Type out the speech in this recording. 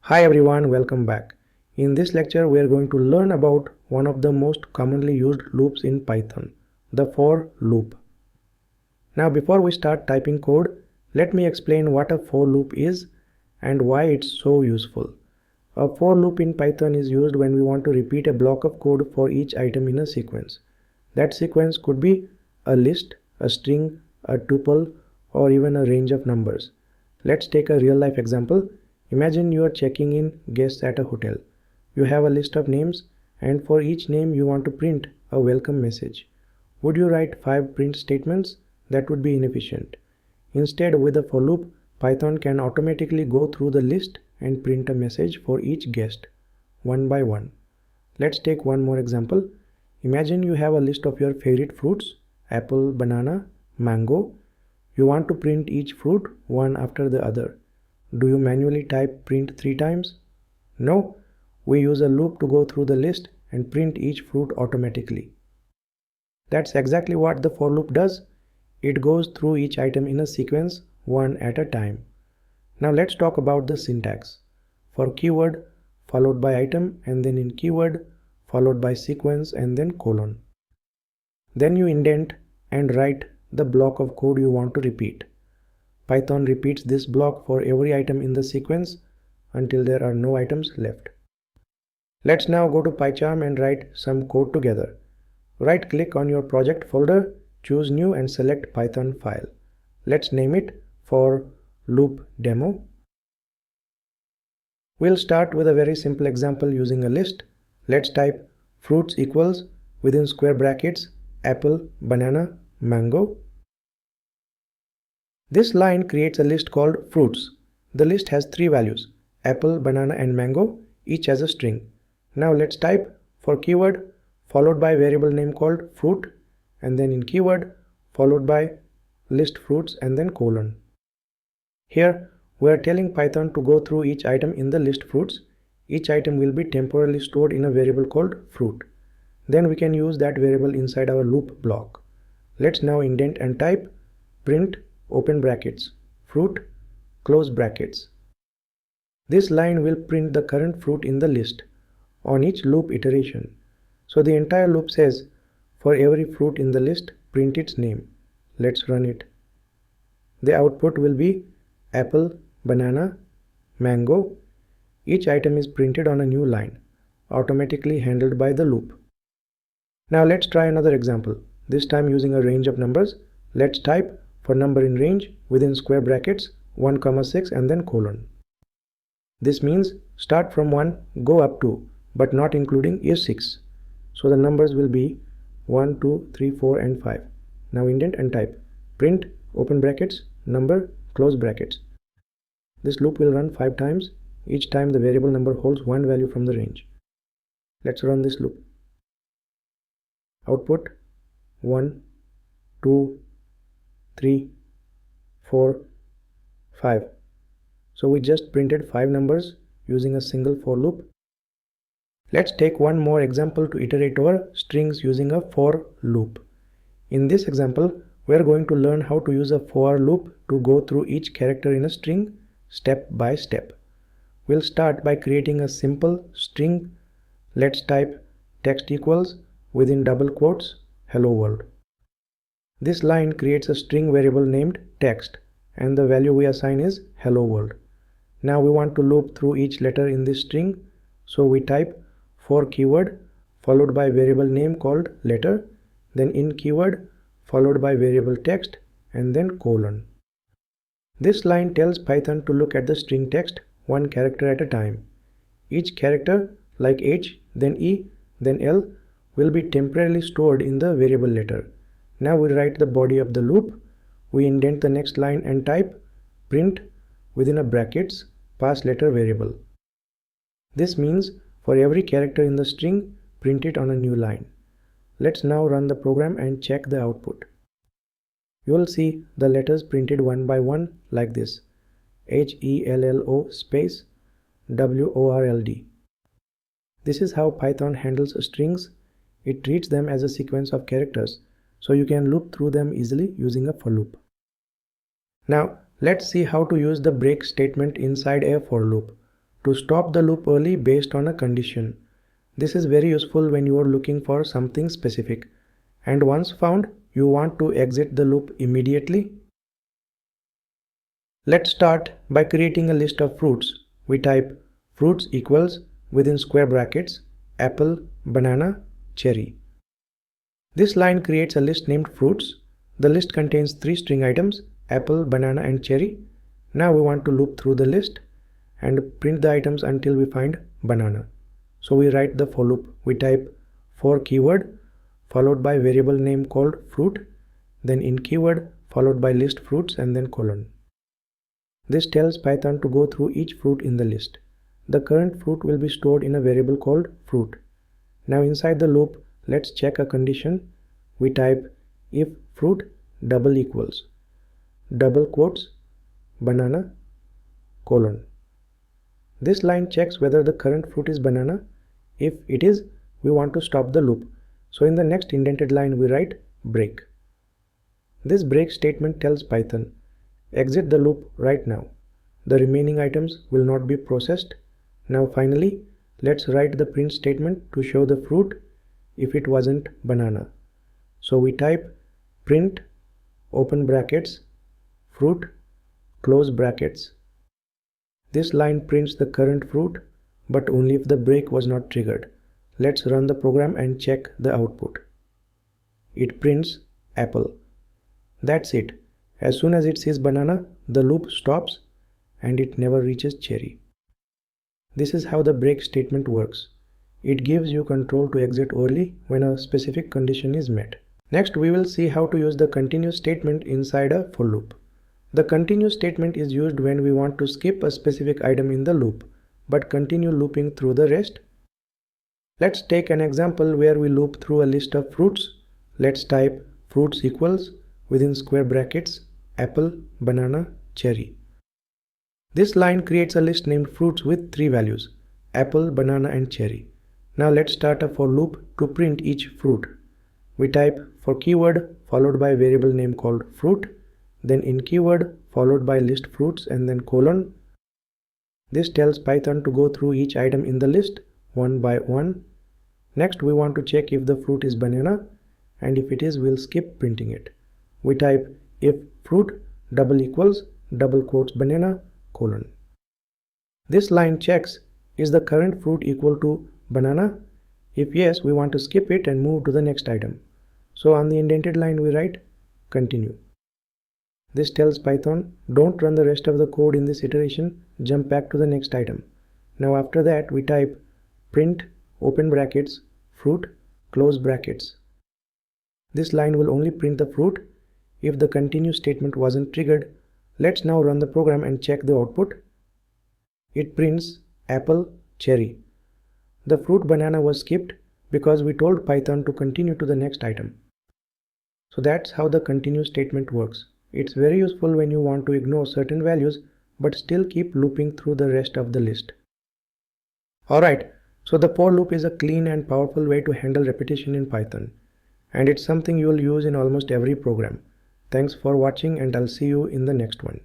Hi everyone, welcome back. In this lecture we are going to learn about one of the most commonly used loops in Python, the for loop. Now before we start typing code, let me explain what a for loop is and why it's so useful. A for loop in Python is used when we want to repeat a block of code for each item in a sequence. That sequence could be a list, a string, a tuple, or even a range of numbers. Let's take a real life example. Imagine you are checking in guests at a hotel. You have a list of names, and for each name you want to print a welcome message. Would you write 5 print statements? That would be inefficient. Instead, with a for loop, Python can automatically go through the list and print a message for each guest, one by one. Let's take one more example. Imagine you have a list of your favorite fruits, apple, banana, mango. You want to print each fruit one after the other. Do you manually type print 3 times? No, we use a loop to go through the list and print each fruit automatically. That's exactly what the for loop does. It goes through each item in a sequence one at a time. Now let's talk about the syntax. For keyword followed by item, and then in keyword followed by sequence and then colon. Then you indent and write the block of code you want to repeat. Python repeats this block for every item in the sequence until there are no items left. Let's now go to PyCharm and write some code together. Right click on your project folder, choose new and select Python file. Let's name it for loop demo. We'll start with a very simple example using a list. Let's type fruits equals within square brackets apple, banana, mango. This line creates a list called fruits. The list has 3 values, apple, banana and mango, each as a string. Now let's type for keyword followed by variable name called fruit, and then in keyword followed by list fruits and then colon. Here we are telling Python to go through each item in the list fruits. Each item will be temporarily stored in a variable called fruit. Then we can use that variable inside our loop block. Let's now indent and type print open brackets fruit close brackets. This line will print the current fruit in the list on each loop iteration. So the entire loop says for every fruit in the list print its name. Let's run it. The output will be apple, banana, mango. Each item is printed on a new line, automatically handled by the loop. Now let's try another example, this time using a range of numbers. Let's type for number in range within square brackets 1, 6 and then colon. This means start from 1, go up to, but not including is 6. So the numbers will be 1, 2, 3, 4 and 5. Now indent and type print open brackets number close brackets. This loop will run 5 times. Each time the variable number holds one value from the range. Let's run this loop. Output 1, 2, 3, 4, 5. So we just printed 5 numbers using a single for loop. Let's take one more example to iterate over strings using a for loop. In this example, we are going to learn how to use a for loop to go through each character in a string step by step. We'll start by creating a simple string. Let's type text equals within double quotes hello world. This line creates a string variable named text and the value we assign is hello world. Now we want to loop through each letter in this string, so we type for keyword followed by variable name called letter, then in keyword followed by variable text and then colon. This line tells Python to look at the string text one character at a time. Each character like H, then E, then L will be temporarily stored in the variable letter. Now we write the body of the loop. We indent the next line and type print within a brackets pass letter variable. This means for every character in the string, print it on a new line. Let's now run the program and check the output. You will see the letters printed one by one like this: HELLO space WORLD. This is how Python handles strings. It treats them as a sequence of characters, so you can loop through them easily using a for loop. Now let's see how to use the break statement inside a for loop. to stop the loop early based on a condition. This is very useful when you are looking for something specific, and once found, you want to exit the loop immediately. Let's start by creating a list of fruits. We type fruits equals within square brackets apple, banana, cherry. This line creates a list named fruits. The list contains 3 string items apple, banana and cherry. Now we want to loop through the list and print the items until we find banana. So we write the for loop. We type for keyword followed by variable name called fruit, then in keyword followed by list fruits and then colon. This tells Python to go through each fruit in the list. The current fruit will be stored in a variable called fruit. Now inside the loop, let's check a condition. We type if fruit double equals double quotes banana colon. This line checks whether the current fruit is banana. If it is, we want to stop the loop. So in the next indented line we write break. This break statement tells Python, exit the loop right now. The remaining items will not be processed. Now finally, let's write the print statement to show the fruit if it wasn't banana. So we type print open brackets fruit close brackets. This line prints the current fruit, but only if the break was not triggered. Let's run the program and check the output. It prints apple. That's it. As soon as it sees banana, the loop stops and it never reaches cherry. This is how the break statement works. It gives you control to exit early when a specific condition is met. Next, we will see how to use the continue statement inside a for loop. The continue statement is used when we want to skip a specific item in the loop, but continue looping through the rest. Let's take an example where we loop through a list of fruits. Let's type fruits equals within square brackets apple, banana, cherry. This line creates a list named fruits with 3 values apple, banana and cherry. Now let's start a for loop to print each fruit. We type for keyword followed by variable name called fruit, then in keyword followed by list fruits and then colon. This tells Python to go through each item in the list one by one. Next we want to check if the fruit is banana, and if it is, we'll skip printing it. We type if fruit double equals double quotes banana colon. This line checks, is the current fruit equal to banana? If yes, we want to skip it and move to the next item. So on the indented line we write continue. This tells Python, don't run the rest of the code in this iteration, jump back to the next item. Now after that we type print open brackets fruit close brackets. This line will only print the fruit if the continue statement wasn't triggered. Let's now run the program and check the output. It prints apple, cherry. The fruit banana was skipped because we told Python to continue to the next item. So that's how the continue statement works. It's very useful when you want to ignore certain values but still keep looping through the rest of the list. Alright, so the for loop is a clean and powerful way to handle repetition in Python, and it's something you will use in almost every program. Thanks for watching and I'll see you in the next one.